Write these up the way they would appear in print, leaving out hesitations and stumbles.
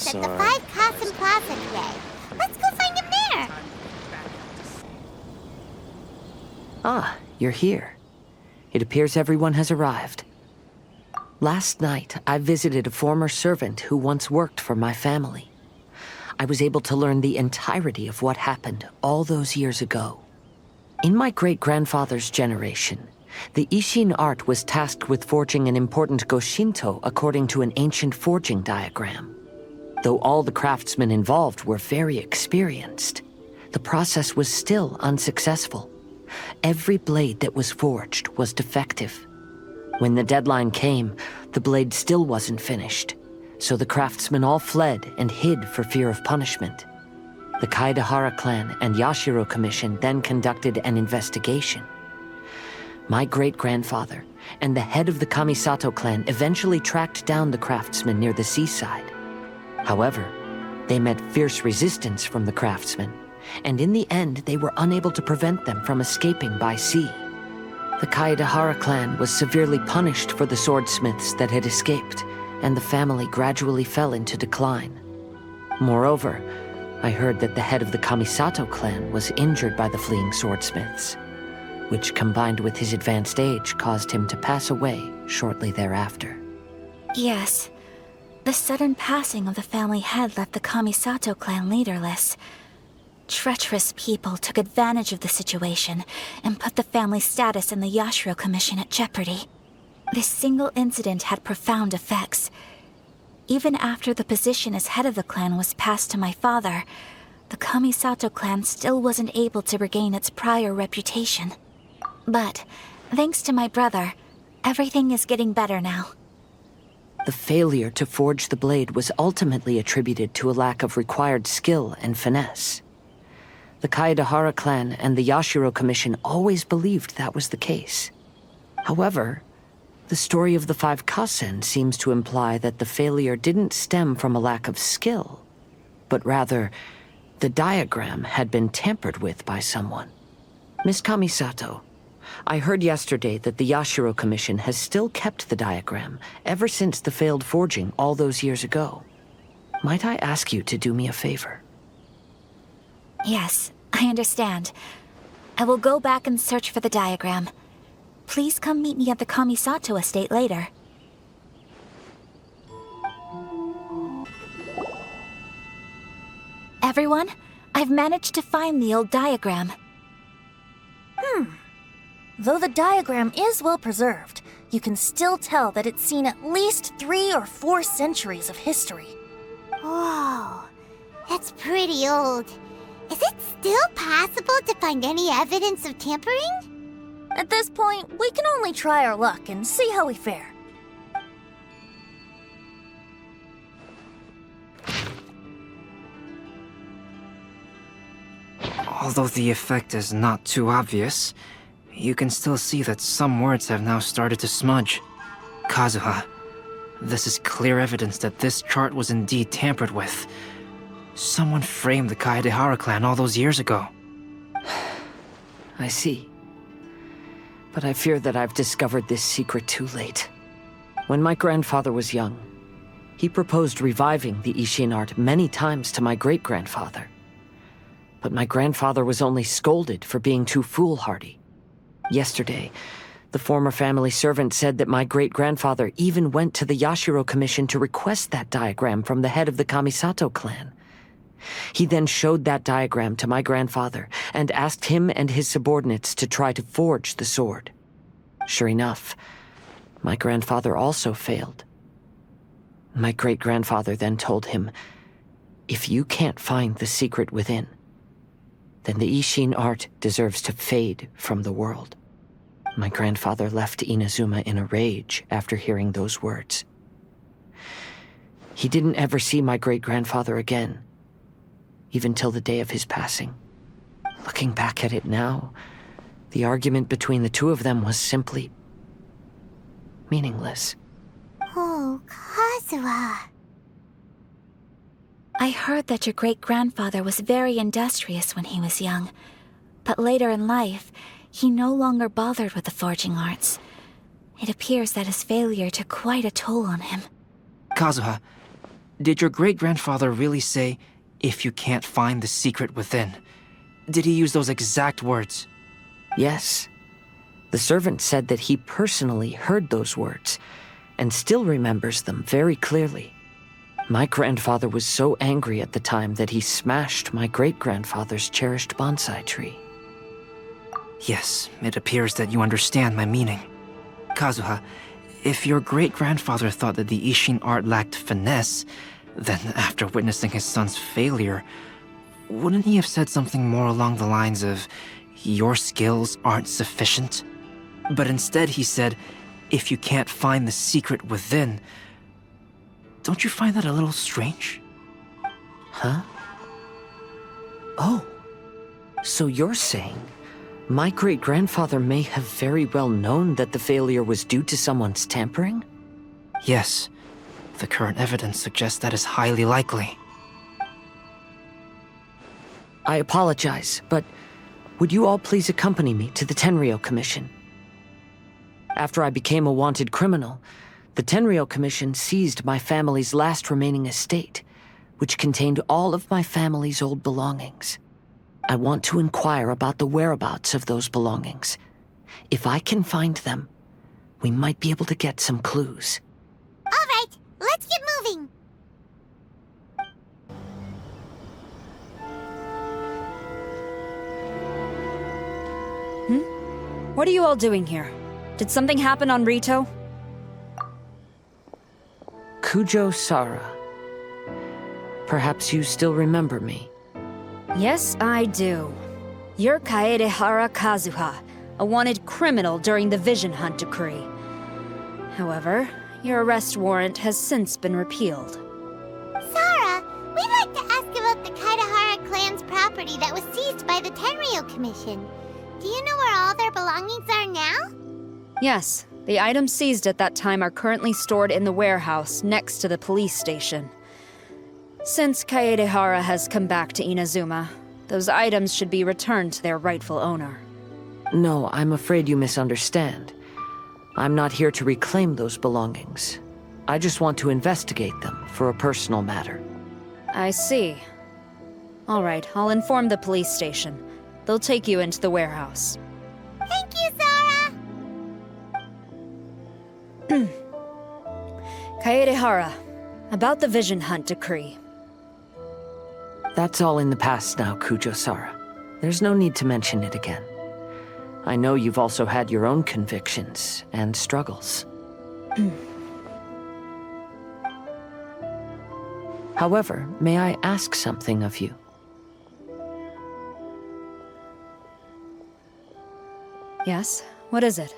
at the 5 Casa Plaza today. Let's go find him there. Ah, you're here. It appears everyone has arrived. Last night, I visited a former servant who once worked for my family. I was able to learn the entirety of what happened all those years ago. In my great-grandfather's generation, the Ishin art was tasked with forging an important Goshinto according to an ancient forging diagram. Though all the craftsmen involved were very experienced, the process was still unsuccessful. Every blade that was forged was defective. When the deadline came, the blade still wasn't finished, so the craftsmen all fled and hid for fear of punishment. The Kaedehara clan and Yashiro Commission then conducted an investigation. My great-grandfather and the head of the Kamisato clan eventually tracked down the craftsmen near the seaside. However, they met fierce resistance from the craftsmen, and in the end they were unable to prevent them from escaping by sea. The Kaedehara clan was severely punished for the swordsmiths that had escaped, and the family gradually fell into decline. Moreover, I heard that the head of the Kamisato clan was injured by the fleeing swordsmiths, which combined with his advanced age caused him to pass away shortly thereafter. Yes. The sudden passing of the family head left the Kamisato clan leaderless. Treacherous people took advantage of the situation and put the family's status in the Yashiro Commission at jeopardy. This single incident had profound effects. Even after the position as head of the clan was passed to my father, the Kamisato clan still wasn't able to regain its prior reputation. But, thanks to my brother, everything is getting better now. The failure to forge the blade was ultimately attributed to a lack of required skill and finesse. The Kaedehara clan and the Yashiro Commission always believed that was the case. However, the story of the 5 Kasen seems to imply that the failure didn't stem from a lack of skill, but rather, the diagram had been tampered with by someone. Miss Kamisato, I heard yesterday that the Yashiro Commission has still kept the diagram ever since the failed forging all those years ago. Might I ask you to do me a favor? Yes, I understand. I will go back and search for the diagram. Please come meet me at the Kamisato estate later. Everyone, I've managed to find the old diagram. Though the diagram is well preserved, you can still tell that it's seen at least 3 or 4 centuries of history. Whoa, that's pretty old. Is it still possible to find any evidence of tampering? At this point, we can only try our luck and see how we fare. Although the effect is not too obvious, you can still see that some words have now started to smudge. Kazuha, this is clear evidence that this chart was indeed tampered with. Someone framed the Kaedehara clan all those years ago. I see. But I fear that I've discovered this secret too late. When my grandfather was young, he proposed reviving the Ishin art many times to my great-grandfather. But my grandfather was only scolded for being too foolhardy. Yesterday, the former family servant said that my great-grandfather even went to the Yashiro Commission to request that diagram from the head of the Kamisato clan. He then showed that diagram to my grandfather and asked him and his subordinates to try to forge the sword. Sure enough, my grandfather also failed. My great-grandfather then told him, "If you can't find the secret within, then the Ishin art deserves to fade from the world." My grandfather left Inazuma in a rage after hearing those words. He didn't ever see my great-grandfather again, even till the day of his passing. Looking back at it now, the argument between the two of them was simply meaningless. Oh, Kazuha. I heard that your great-grandfather was very industrious when he was young, but later in life, he no longer bothered with the forging arts. It appears that his failure took quite a toll on him. Kazuha, Did your great-grandfather really say, "If you can't find the secret within"? Did he use those exact words? Yes. The servant said that he personally heard those words, and still remembers them very clearly. My grandfather was so angry at the time that he smashed my great-grandfather's cherished bonsai tree. Yes, it appears that you understand my meaning. Kazuha, if your great-grandfather thought that the Ishin art lacked finesse, then after witnessing his son's failure, wouldn't he have said something more along the lines of, "Your skills aren't sufficient"? But instead he said, "If you can't find the secret within." Don't you find that a little strange? Huh? Oh. So you're saying my great-grandfather may have very well known that the failure was due to someone's tampering? Yes. The current evidence suggests that is highly likely. I apologize, but would you all please accompany me to the Tenryou Commission? After I became a wanted criminal, the Tenryou Commission seized my family's last remaining estate, which contained all of my family's old belongings. I want to inquire about the whereabouts of those belongings. If I can find them, we might be able to get some clues. All right, let's get moving. What are you all doing here? Did something happen on Rito? Kujo Sara. Perhaps you still remember me. Yes, I do. You're Kaedehara Kazuha, a wanted criminal during the Vision Hunt decree. However, your arrest warrant has since been repealed. Sara, we'd like to ask about the Kaedehara clan's property that was seized by the Tenryou Commission. Do you know where all their belongings are now? Yes, the items seized at that time are currently stored in the warehouse next to the police station. Since Kaedehara has come back to Inazuma, those items should be returned to their rightful owner. No, I'm afraid you misunderstand. I'm not here to reclaim those belongings. I just want to investigate them for a personal matter. I see. All right, I'll inform the police station. They'll take you into the warehouse. Thank you, Sara! Kaedehara, about the Vision Hunt decree. That's all in the past now, Kujo Sara. There's no need to mention it again. I know you've also had your own convictions and struggles. However, may I ask something of you? Yes? What is it?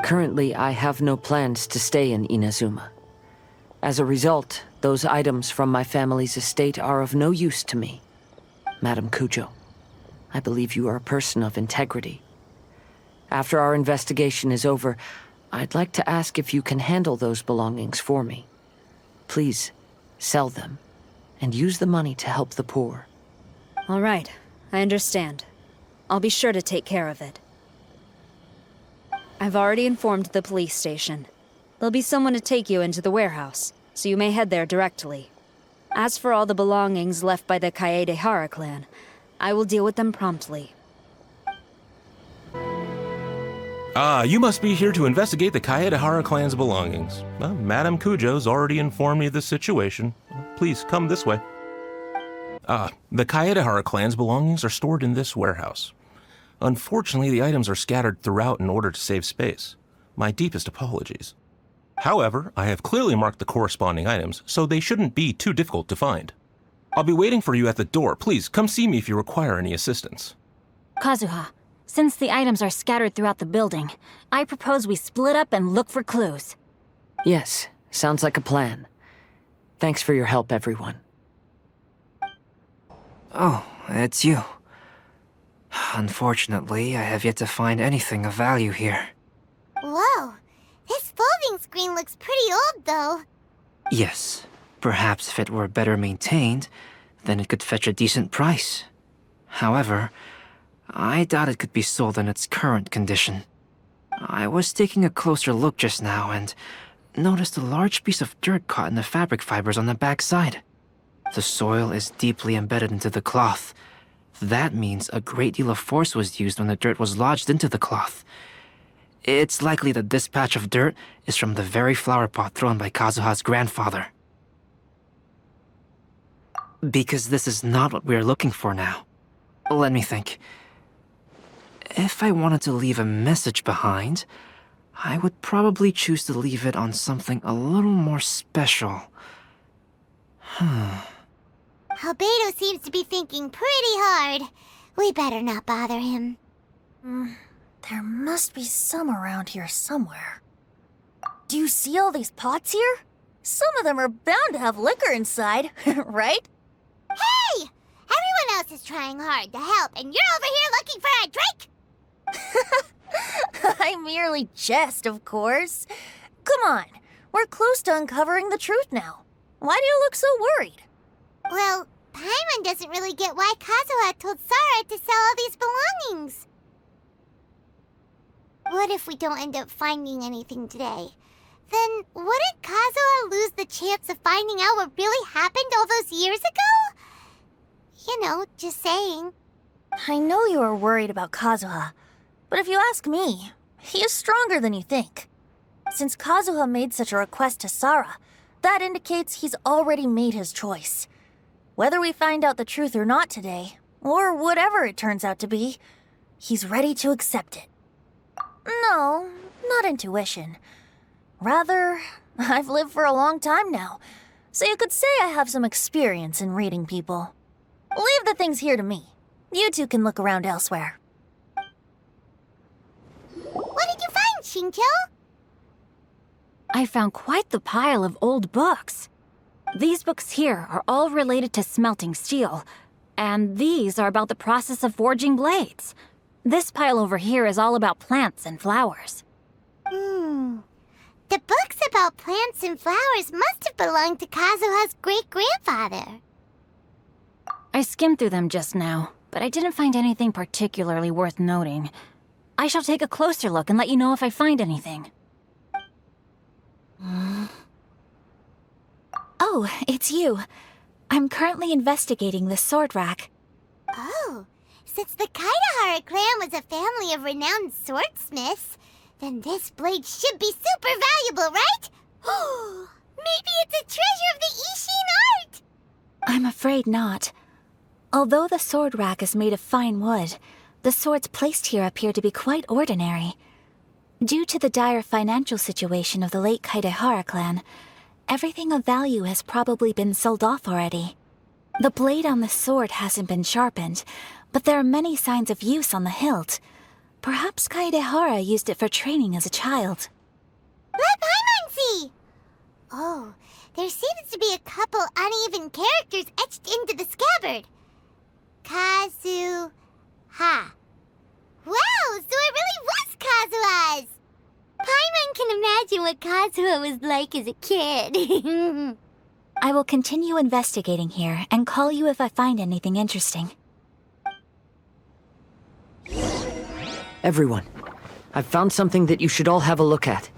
Currently, I have no plans to stay in Inazuma. As a result, those items from my family's estate are of no use to me. Madam Kujo, I believe you are a person of integrity. After our investigation is over, I'd like to ask if you can handle those belongings for me. Please, sell them, and use the money to help the poor. All right, I understand. I'll be sure to take care of it. I've already informed the police station. There'll be someone to take you into the warehouse, so you may head there directly. As for all the belongings left by the Kaedehara clan, I will deal with them promptly. You must be here to investigate the Kaedehara clan's belongings. Well, Madame Kujo's already informed me of the situation. Please, come this way. The Kaedehara clan's belongings are stored in this warehouse. Unfortunately, the items are scattered throughout in order to save space. My deepest apologies. However, I have clearly marked the corresponding items, so they shouldn't be too difficult to find. I'll be waiting for you at the door. Please, come see me if you require any assistance. Kazuha, since the items are scattered throughout the building, I propose we split up and look for clues. Yes, sounds like a plan. Thanks for your help, everyone. Oh, it's you. Unfortunately, I have yet to find anything of value here. Whoa, this folding screen looks pretty old, though. Yes, perhaps if it were better maintained, then it could fetch a decent price. However, I doubt it could be sold in its current condition. I was taking a closer look just now, and noticed a large piece of dirt caught in the fabric fibers on the back side. The soil is deeply embedded into the cloth. That means a great deal of force was used when the dirt was lodged into the cloth. It's likely that this patch of dirt is from the very flower pot thrown by Kazuha's grandfather. Because this is not what we are looking for now. Let me think. If I wanted to leave a message behind, I would probably choose to leave it on something a little more special. Albedo seems to be thinking pretty hard. We better not bother him. There must be some around here somewhere. Do you see all these pots here? Some of them are bound to have liquor inside, right? Hey! Everyone else is trying hard to help, and you're over here looking for a drink? I merely jest, of course. Come on, we're close to uncovering the truth now. Why do you look so worried? Well, Paimon doesn't really get why Kazuha told Sarah to sell all these belongings. What if we don't end up finding anything today? Then wouldn't Kazuha lose the chance of finding out what really happened all those years ago? You know, just saying. I know you are worried about Kazuha, but if you ask me, he is stronger than you think. Since Kazuha made such a request to Sarah, that indicates he's already made his choice. Whether we find out the truth or not today, or whatever it turns out to be, he's ready to accept it. No, not intuition. Rather, I've lived for a long time now, so you could say I have some experience in reading people. Leave the things here to me. You two can look around elsewhere. What did you find, Shinjo? I found quite the pile of old books. These books here are all related to smelting steel, and these are about the process of forging blades. This pile over here is all about plants and flowers. The books about plants and flowers must have belonged to Kazuha's great-grandfather. I skimmed through them just now, but I didn't find anything particularly worth noting. I shall take a closer look and let you know if I find anything. Oh, it's you. I'm currently investigating the sword rack. Oh, since the Kaidahara clan was a family of renowned swordsmiths, then this blade should be super valuable, right? Maybe it's a treasure of the Ishin art! I'm afraid not. Although the sword rack is made of fine wood, the swords placed here appear to be quite ordinary. Due to the dire financial situation of the late Kaidahara clan, everything of value has probably been sold off already. The blade on the sword hasn't been sharpened, but there are many signs of use on the hilt. Perhaps Kaidahara used it for training as a child. Let Paimon see! Oh, there seems to be a couple uneven characters etched into the scabbard. Kazuha. Wow, so it really was Kazuha's! Paimon can imagine what Kazuha was like as a kid. I will continue investigating here and call you if I find anything interesting. Everyone, I've found something that you should all have a look at.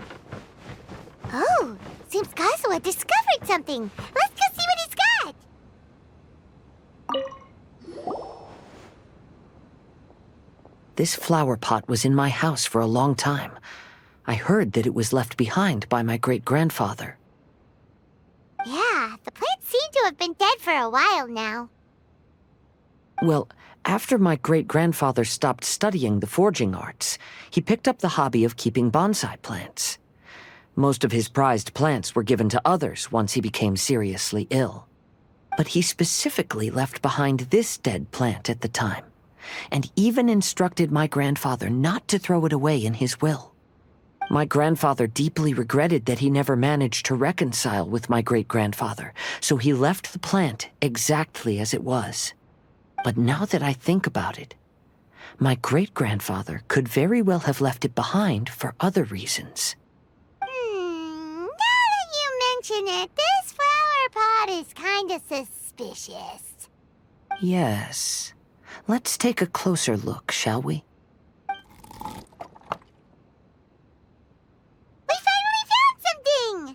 Oh, seems Kazuha discovered something. Let's go see what he's got. This flower pot was in my house for a long time. I heard that it was left behind by my great-grandfather. Yeah, the plants seem to have been dead for a while now. Well, after my great-grandfather stopped studying the forging arts, he picked up the hobby of keeping bonsai plants. Most of his prized plants were given to others once he became seriously ill. But he specifically left behind this dead plant at the time, and even instructed my grandfather not to throw it away in his will. My grandfather deeply regretted that he never managed to reconcile with my great-grandfather, so he left the plant exactly as it was. But now that I think about it, my great-grandfather could very well have left it behind for other reasons. Now that you mention it, this flower pot is kinda suspicious. Yes. Let's take a closer look, shall we? We finally found something!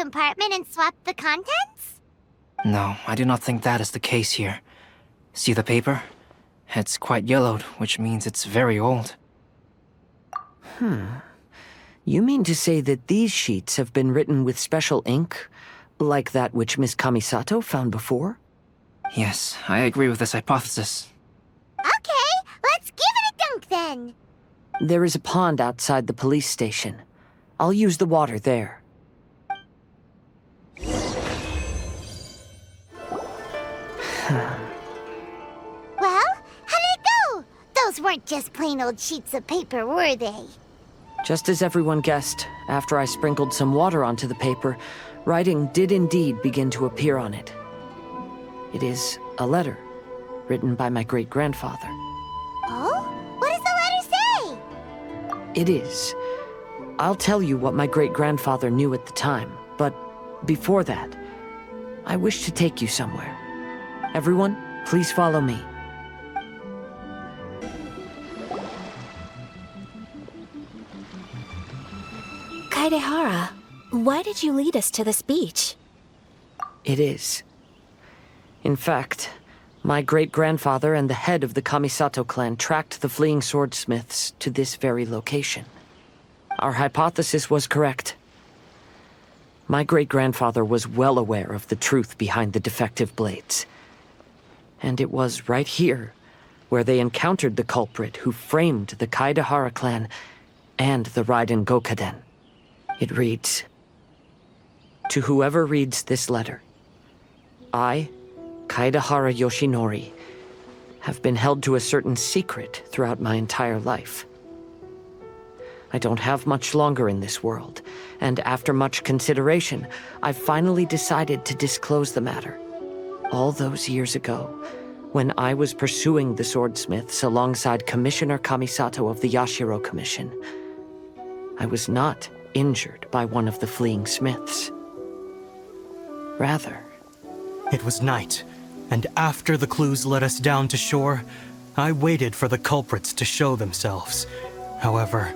compartment and swapped the contents? No, I do not think that is the case here. See the paper? It's quite yellowed, which means it's very old. You mean to say that these sheets have been written with special ink, like that which Miss Kamisato found before? Yes, I agree with this hypothesis. Okay, let's give it a dunk then. There is a pond outside the police station. I'll use the water there. Well, how did it go? Those weren't just plain old sheets of paper, were they? Just as everyone guessed, after I sprinkled some water onto the paper, writing did indeed begin to appear on it. It is a letter, written by my great-grandfather. Oh? What does the letter say? It is. I'll tell you what my great-grandfather knew at the time, but before that, I wish to take you somewhere. Everyone, please follow me. Kaedehara, why did you lead us to this beach? It is. In fact, my great-grandfather and the head of the Kamisato clan tracked the fleeing swordsmiths to this very location. Our hypothesis was correct. My great-grandfather was well aware of the truth behind the defective blades. And it was right here where they encountered the culprit who framed the Kaedehara clan and the Raiden Gokaden. It reads, "To whoever reads this letter, I, Kaedehara Yoshinori, have been held to a certain secret throughout my entire life. I don't have much longer in this world, and after much consideration, I finally decided to disclose the matter. All those years ago, when I was pursuing the swordsmiths alongside Commissioner Kamisato of the Yashiro Commission, I was not injured by one of the fleeing smiths. Rather, It was night, and after the clues led us down to shore, I waited for the culprits to show themselves. However,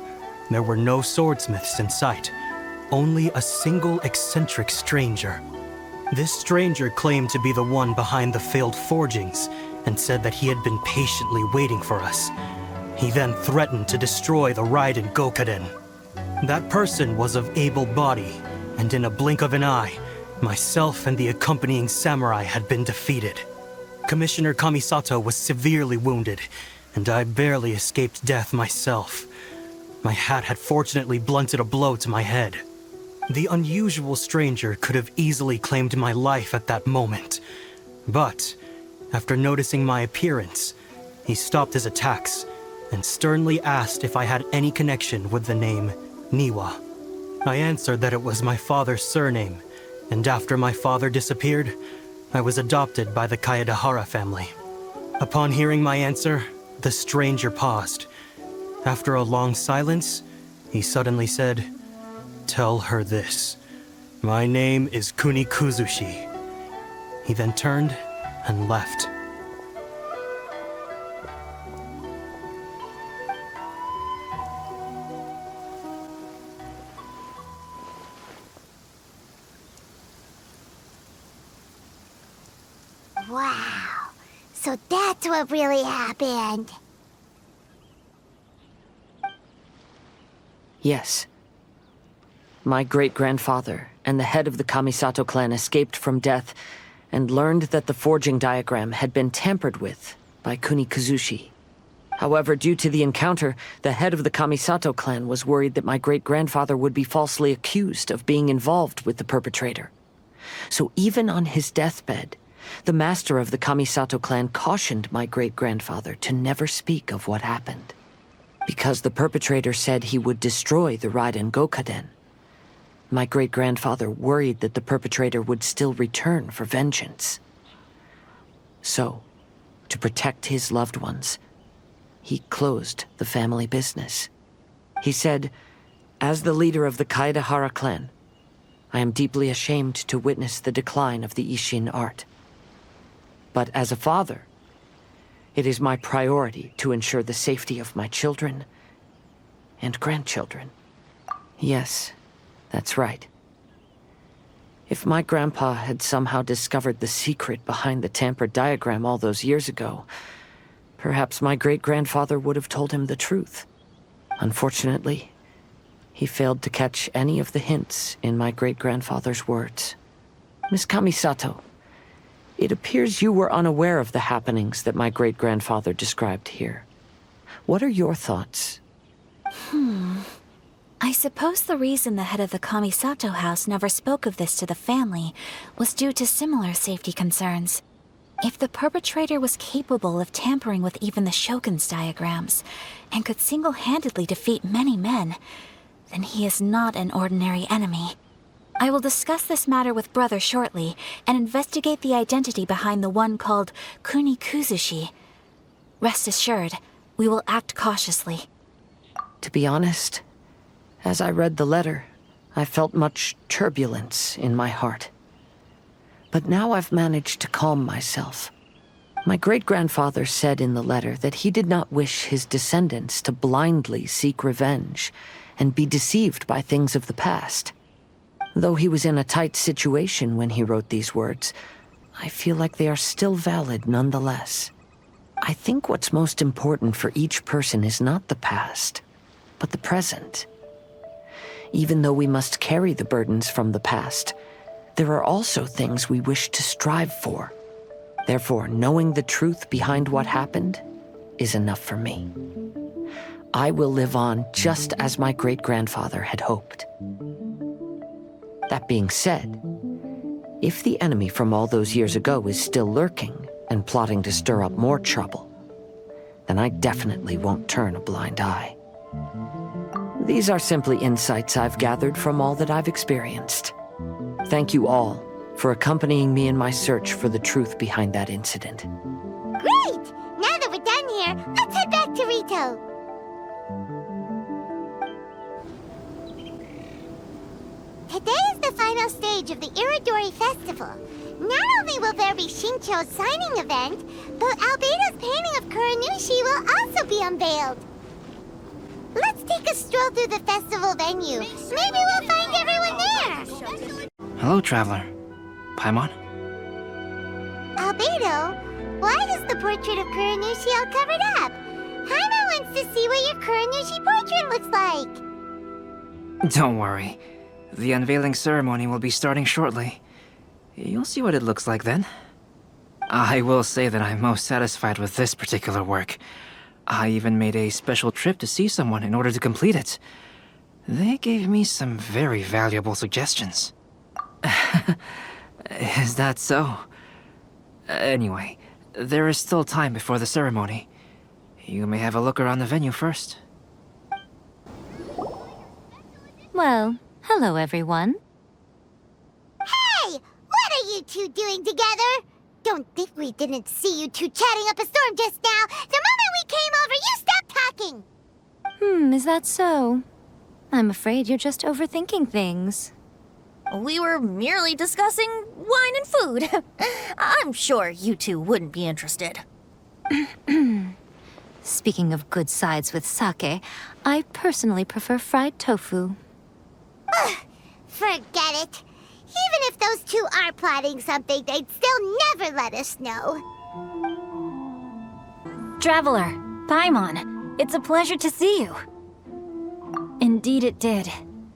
there were no swordsmiths in sight, only a single eccentric stranger. This stranger claimed to be the one behind the failed forgings and said that he had been patiently waiting for us. He then threatened to destroy the Raiden Gokaden. That person was of able body, and in a blink of an eye, myself and the accompanying samurai had been defeated. Commissioner Kamisato was severely wounded, and I barely escaped death myself. My hat had fortunately blunted a blow to my head. The unusual stranger could have easily claimed my life at that moment. But, after noticing my appearance, he stopped his attacks and sternly asked if I had any connection with the name Niwa. I answered that it was my father's surname, and after my father disappeared, I was adopted by the Kaedehara family. Upon hearing my answer, the stranger paused. After a long silence, he suddenly said, "Tell her this. My name is Kunikuzushi." He then turned and left. Wow. So that's what really happened. Yes. My great-grandfather and the head of the Kamisato clan escaped from death and learned that the forging diagram had been tampered with by Kunikuzushi. However, due to the encounter, the head of the Kamisato clan was worried that my great-grandfather would be falsely accused of being involved with the perpetrator. So even on his deathbed, the master of the Kamisato clan cautioned my great-grandfather to never speak of what happened. Because the perpetrator said he would destroy the Raiden Gokaden, my great-grandfather worried that the perpetrator would still return for vengeance. So, to protect his loved ones, he closed the family business. He said, "As the leader of the Kaedehara clan, I am deeply ashamed to witness the decline of the Isshin art. But as a father, it is my priority to ensure the safety of my children and grandchildren." Yes, that's right. If my grandpa had somehow discovered the secret behind the tampered diagram all those years ago, perhaps my great-grandfather would have told him the truth. Unfortunately, he failed to catch any of the hints in my great-grandfather's words. Miss Kamisato, it appears you were unaware of the happenings that my great-grandfather described here. What are your thoughts? I suppose the reason the head of the Kamisato house never spoke of this to the family was due to similar safety concerns. If the perpetrator was capable of tampering with even the Shogun's diagrams, and could single-handedly defeat many men, then he is not an ordinary enemy. I will discuss this matter with Brother shortly, and investigate the identity behind the one called Kunikuzushi. Rest assured, we will act cautiously. To be honest, as I read the letter, I felt much turbulence in my heart. But now I've managed to calm myself. My great-grandfather said in the letter that he did not wish his descendants to blindly seek revenge and be deceived by things of the past. Though he was in a tight situation when he wrote these words, I feel like they are still valid nonetheless. I think what's most important for each person is not the past, but the present. Even though we must carry the burdens from the past, there are also things we wish to strive for. Therefore, knowing the truth behind what happened is enough for me. I will live on just as my great-grandfather had hoped. That being said, if the enemy from all those years ago is still lurking and plotting to stir up more trouble, then I definitely won't turn a blind eye. These are simply insights I've gathered from all that I've experienced. Thank you all for accompanying me in my search for the truth behind that incident. Great! Now that we're done here, let's head back to Rito. Today is the final stage of the Iridori Festival. Not only will there be Shincho's signing event, but Albedo's painting of Kuranushi will also be unveiled. Let's take a stroll through the festival venue. Maybe we'll find everyone there. Hello, traveler. Paimon? Albedo, why is the portrait of Kuranushi all covered up? Paimon wants to see what your Kuranushi portrait looks like. Don't worry. The unveiling ceremony will be starting shortly. You'll see what it looks like then. I will say that I'm most satisfied with this particular work. I even made a special trip to see someone in order to complete it. They gave me some very valuable suggestions. Is that so? Anyway, there is still time before the ceremony. You may have a look around the venue first. Well, hello everyone. Hey! What are you two doing together? Don't think we didn't see you two chatting up a storm just now. The moment we came over, you stopped talking. Is that so? I'm afraid you're just overthinking things. We were merely discussing wine and food. I'm sure you two wouldn't be interested. Speaking of good sides with sake, I personally prefer fried tofu. Forget it. Even if those two are plotting something, they'd still never let us know. Traveler, Paimon, it's a pleasure to see you. Indeed it did.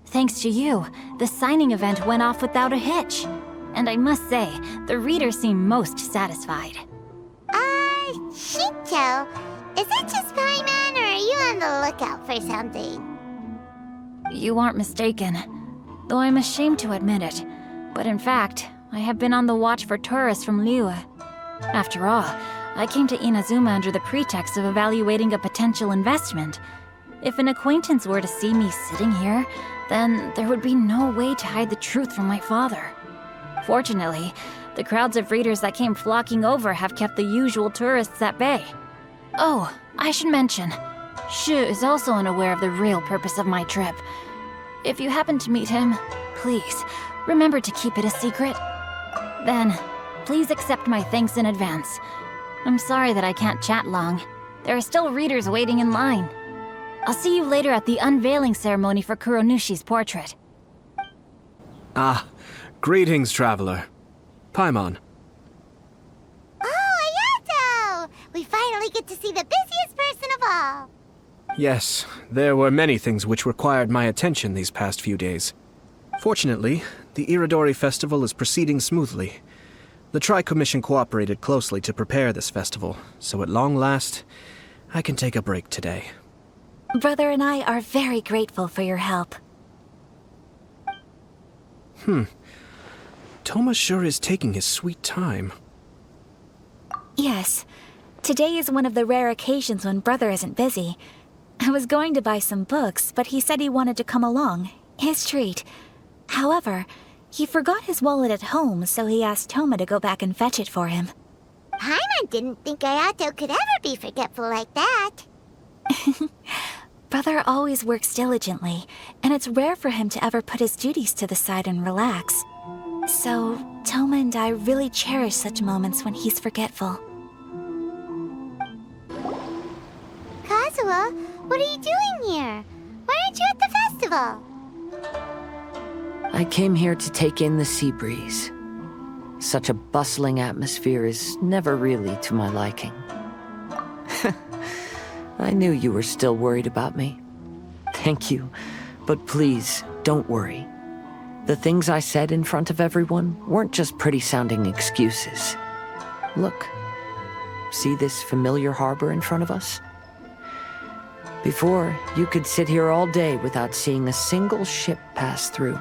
Thanks to you, the signing event went off without a hitch. And I must say, the readers seem most satisfied. Shincho, is it just Paimon, or are you on the lookout for something? You aren't mistaken, though I'm ashamed to admit it. But in fact, I have been on the watch for tourists from Liyue. After all, I came to Inazuma under the pretext of evaluating a potential investment. If an acquaintance were to see me sitting here, then there would be no way to hide the truth from my father. Fortunately, the crowds of readers that came flocking over have kept the usual tourists at bay. Oh, I should mention, Shu is also unaware of the real purpose of my trip. If you happen to meet him, please, remember to keep it a secret. Then, please accept my thanks in advance. I'm sorry that I can't chat long. There are still readers waiting in line. I'll see you later at the unveiling ceremony for Kuronushi's portrait. Ah, Greetings, traveler. Paimon. Oh, Ayato! We finally get to see the busiest person of all. Yes, there were many things which required my attention these past few days. Fortunately, the Iridori Festival is proceeding smoothly. The Tri-Commission cooperated closely to prepare this festival, so at long last, I can take a break today. Brother and I are very grateful for your help. Toma sure is taking his sweet time. Yes. Today is one of the rare occasions when Brother isn't busy. I was going to buy some books, but he said he wanted to come along. His treat. However, he forgot his wallet at home, so he asked Toma to go back and fetch it for him. Paimon didn't think Ayato could ever be forgetful like that. Brother always works diligently, and it's rare for him to ever put his duties to the side and relax. So, Toma and I really cherish such moments when he's forgetful. Kazuha, what are you doing here? Why aren't you at the festival? I came here to take in the sea breeze. Such a bustling atmosphere is never really to my liking. I knew you were still worried about me. Thank you, but please, don't worry. The things I said in front of everyone weren't just pretty-sounding excuses. Look, see this familiar harbor in front of us? Before, you could sit here all day without seeing a single ship pass through.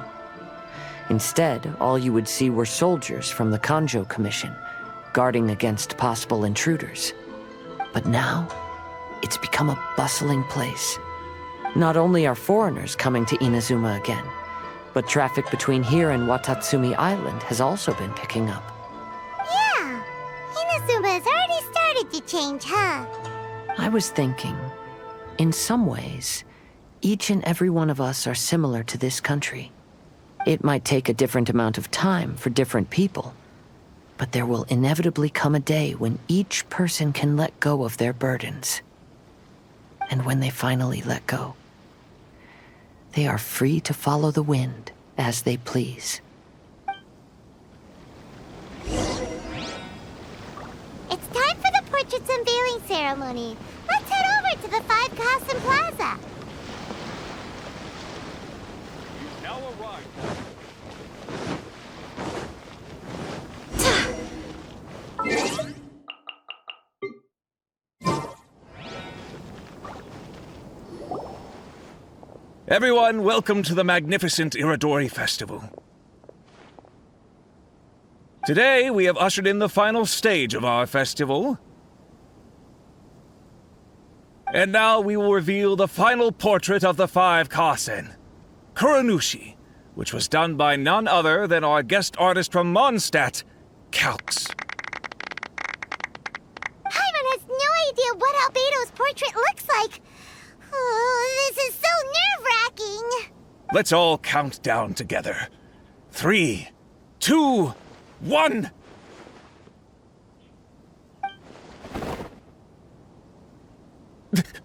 Instead, all you would see were soldiers from the Kanjo Commission, guarding against possible intruders. But now, it's become a bustling place. Not only are foreigners coming to Inazuma again, but traffic between here and Watatsumi Island has also been picking up. Yeah, Inazuma has already started to change, huh? I was thinking, in some ways, each and every one of us are similar to this country. It might take a different amount of time for different people, but there will inevitably come a day when each person can let go of their burdens. And when they finally let go, they are free to follow the wind as they please. It's time for the portraits unveiling ceremony. Let's head over to the 5 Kasen Plaza. Now arrived. Everyone, welcome to the magnificent Iridori Festival. Today, we have ushered in the final stage of our festival. And now we will reveal the final portrait of the 5 Kasen, Kunikuzushi, which was done by none other than our guest artist from Mondstadt, Calx. Paimon has no idea what Albedo's portrait looks like. Oh, this is so nerve-wracking. Let's all count down together. 3, 2, 1.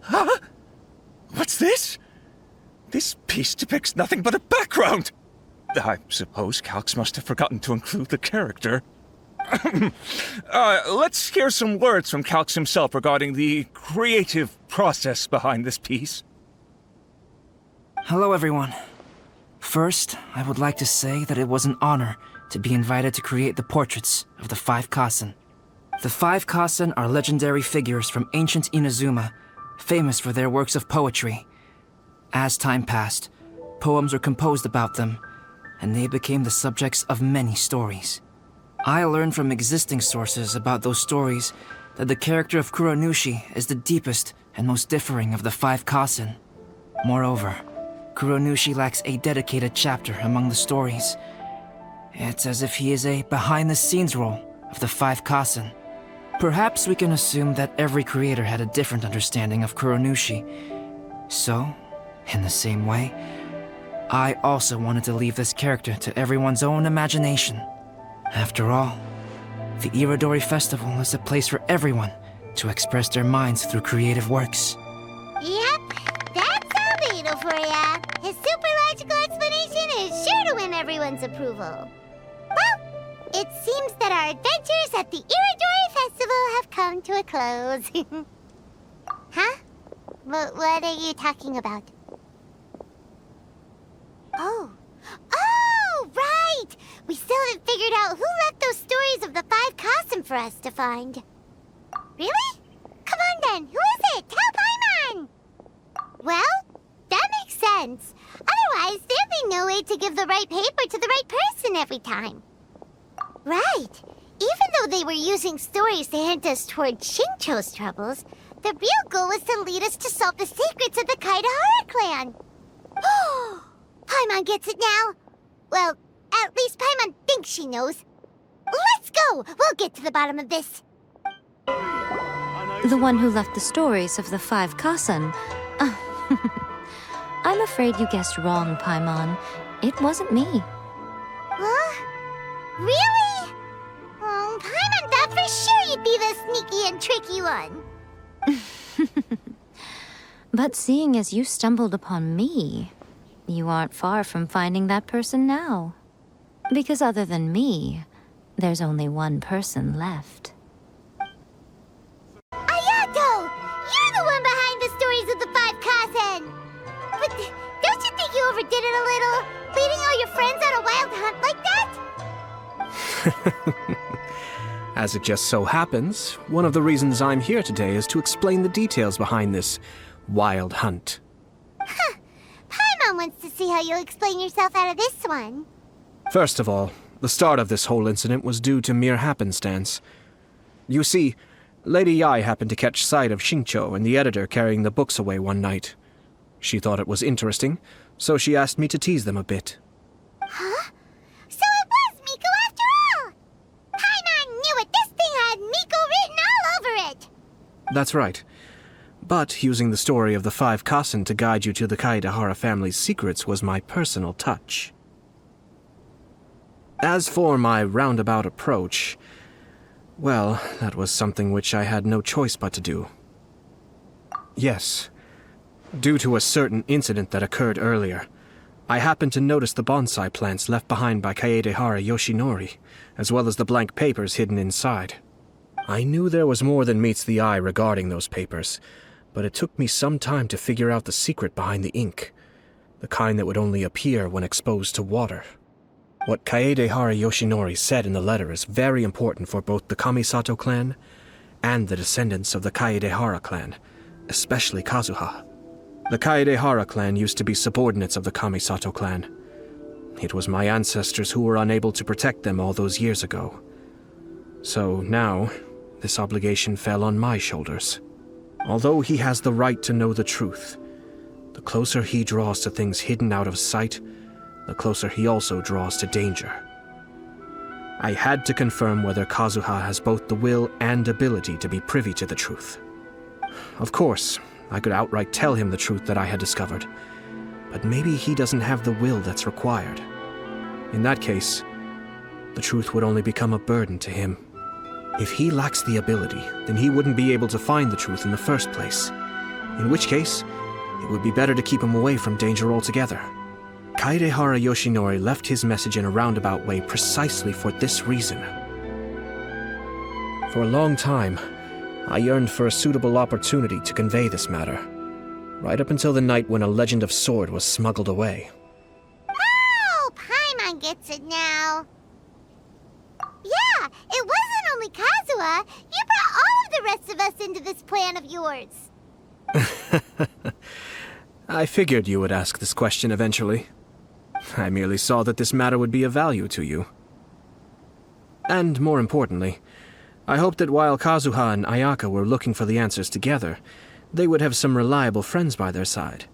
Huh? What's this? This piece depicts nothing but a background. I suppose Calx must have forgotten to include the character. Let's hear some words from Calx himself regarding the creative process behind this piece. Hello, everyone. First, I would like to say that it was an honor to be invited to create the portraits of the 5 Kasen. The 5 Kasen are legendary figures from ancient Inazuma, famous for their works of poetry. As time passed, poems were composed about them, and they became the subjects of many stories. I learned from existing sources about those stories that the character of Kunikuzushi is the deepest and most differing of the 5 Kasen. Moreover, Kunikuzushi lacks a dedicated chapter among the stories. It's as if he is a behind-the-scenes role of the 5 Kasen. Perhaps we can assume that every creator had a different understanding of Kunikuzushi. So, in the same way, I also wanted to leave this character to everyone's own imagination. After all, the Iridori Festival is a place for everyone to express their minds through creative works. Yep, that's Albedo for ya. His super logical explanation is sure to win everyone's approval. It seems that our adventures at the Iridori Festival have come to a close. Huh? What are you talking about? Oh. Oh, right! We still haven't figured out who left those stories of the 5 Kasim for us to find. Really? Come on then, who is it? Tell Paimon! Well, that makes sense. Otherwise, there'd be no way to give the right paper to the right person every time. Right. Even though they were using stories to hint us toward Shincho's troubles, the real goal was to lead us to solve the secrets of the Kaidahara clan. Oh, Paimon gets it now. Well, at least Paimon thinks she knows. Let's go! We'll get to the bottom of this. The one who left the stories of the 5 Kasan. I'm afraid you guessed wrong, Paimon. It wasn't me. Huh? Really? Oh, Paimon thought for sure you'd be the sneaky and tricky one. But seeing as you stumbled upon me, you aren't far from finding that person now. Because other than me, there's only one person left. Ayato! You're the one behind the stories of the 5 Kazen! But don't you think you overdid it a little? Leading all your friends on a wild hunt like that? As it just so happens, one of the reasons I'm here today is to explain the details behind this wild hunt. Huh. Paimon wants to see how you'll explain yourself out of this one. First of all, the start of this whole incident was due to mere happenstance. You see, Lady Yai happened to catch sight of Shincho and the editor carrying the books away one night. She thought it was interesting, so she asked me to tease them a bit. Huh? So it was Miko after all! Paimon knew it! This thing had Miko written all over it! That's right. But using the story of the 5 Kasen to guide you to the Kaedehara family's secrets was my personal touch. As for my roundabout approach, well, that was something which I had no choice but to do. Yes, due to a certain incident that occurred earlier, I happened to notice the bonsai plants left behind by Kaedehara Yoshinori, as well as the blank papers hidden inside. I knew there was more than meets the eye regarding those papers, but it took me some time to figure out the secret behind the ink, the kind that would only appear when exposed to water. What Kaedehara Yoshinori said in the letter is very important for both the Kamisato clan and the descendants of the Kaedehara clan, especially Kazuha. The Kaedehara clan used to be subordinates of the Kamisato clan. It was my ancestors who were unable to protect them all those years ago. So now, this obligation fell on my shoulders. Although he has the right to know the truth, the closer he draws to things hidden out of sight, the closer he also draws to danger. I had to confirm whether Kazuha has both the will and ability to be privy to the truth. Of course, I could outright tell him the truth that I had discovered, but maybe he doesn't have the will that's required. In that case, the truth would only become a burden to him. If he lacks the ability, then he wouldn't be able to find the truth in the first place, in which case, it would be better to keep him away from danger altogether. Kaedehara Yoshinori left his message in a roundabout way precisely for this reason. For a long time, I yearned for a suitable opportunity to convey this matter, right up until the night when a legend of sword was smuggled away. Oh, Paimon gets it now. Yeah, it wasn't only Kazuha. You brought all of the rest of us into this plan of yours. I figured you would ask this question eventually. I merely saw that this matter would be of value to you. And more importantly, I hoped that while Kazuha and Ayaka were looking for the answers together, they would have some reliable friends by their side.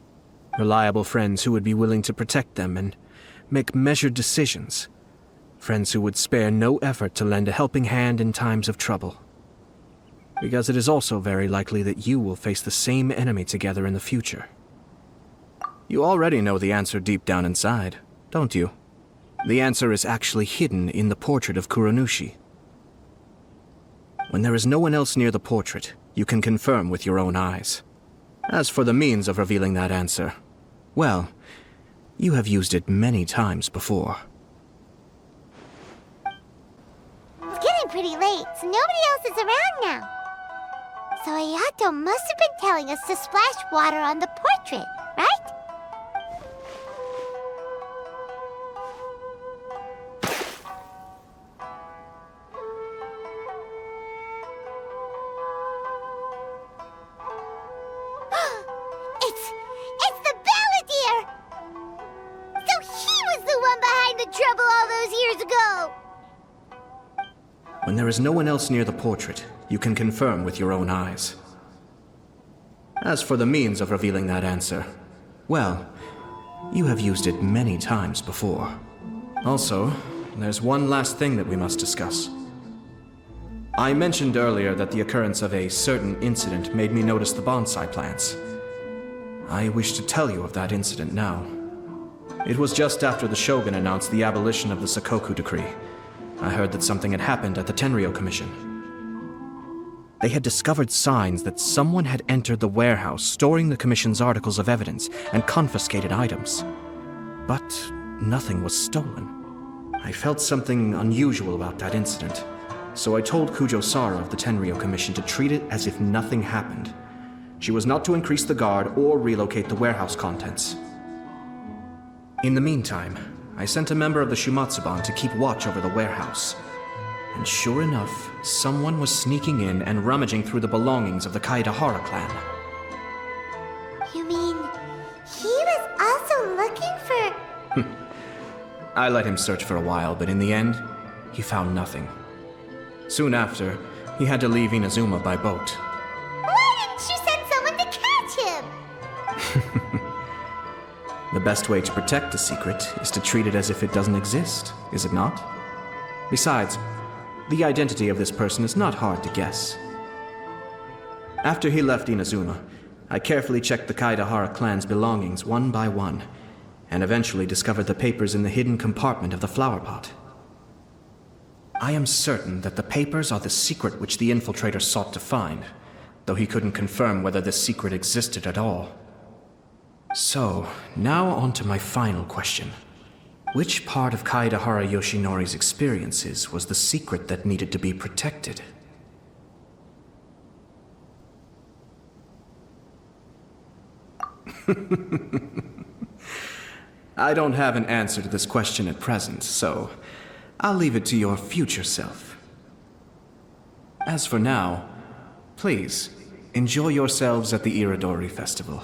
Reliable friends who would be willing to protect them and make measured decisions. Friends who would spare no effort to lend a helping hand in times of trouble. Because it is also very likely that you will face the same enemy together in the future. You already know the answer deep down inside, don't you? The answer is actually hidden in the portrait of Kuronushi. When there is no one else near the portrait, you can confirm with your own eyes. As for the means of revealing that answer, well, you have used it many times before. pretty late, so nobody else is around now. So Ayato must have been telling us to splash water on the portrait, right? It's the Balladeer! So he was the one behind the trouble all those years ago! When there is no one else near the portrait, you can confirm with your own eyes. As for the means of revealing that answer, well, you have used it many times before. Also, there's one last thing that we must discuss. I mentioned earlier that the occurrence of a certain incident made me notice the bonsai plants. I wish to tell you of that incident now. It was just after the Shogun announced the abolition of the Sakoku decree. I heard that something had happened at the Tenryou Commission. They had discovered signs that someone had entered the warehouse storing the Commission's articles of evidence and confiscated items. But nothing was stolen. I felt something unusual about that incident, so I told Kujo Sara of the Tenryou Commission to treat it as if nothing happened. She was not to increase the guard or relocate the warehouse contents. In the meantime, I sent a member of the Shumatsuban to keep watch over the warehouse. And sure enough, someone was sneaking in and rummaging through the belongings of the Kaedahara clan. You mean, he was also looking for... I let him search for a while, but in the end, he found nothing. Soon after, he had to leave Inazuma by boat. Why didn't you send someone to catch him? The best way to protect a secret is to treat it as if it doesn't exist, is it not? Besides, the identity of this person is not hard to guess. After he left Inazuma, I carefully checked the Kaedahara clan's belongings one by one, and eventually discovered the papers in the hidden compartment of the flower pot. I am certain that the papers are the secret which the infiltrator sought to find, though he couldn't confirm whether this secret existed at all. So, now on to my final question. Which part of Kaedahara Yoshinori's experiences was the secret that needed to be protected? I don't have an answer to this question at present, so I'll leave it to your future self. As for now, please, enjoy yourselves at the Iridori Festival.